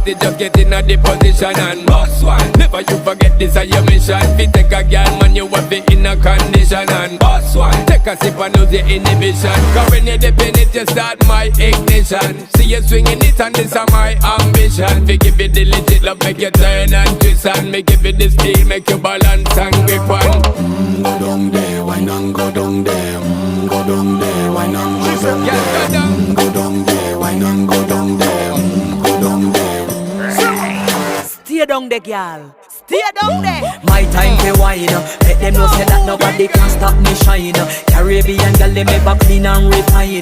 party, just get in a the position and boss one. Never you forget this is your mission. Fi take a girl, man, you have it in a condition and boss one. Take a sip and lose your inhibition. Cause when you dip in it, you start my ignition. See you swinging it and this is my ambition. Fi give it the legit love, make you turn and twist and make give it the steel, make you balance and grip on. Go down there, why not go down there? Go down there, why not go down there? Go down there, why not go down there? Go down there. Stay down there, girl. Stay down there. My time to wine. Let them know say that nobody can stop me shine. Caribbean girl, they make back clean and refine.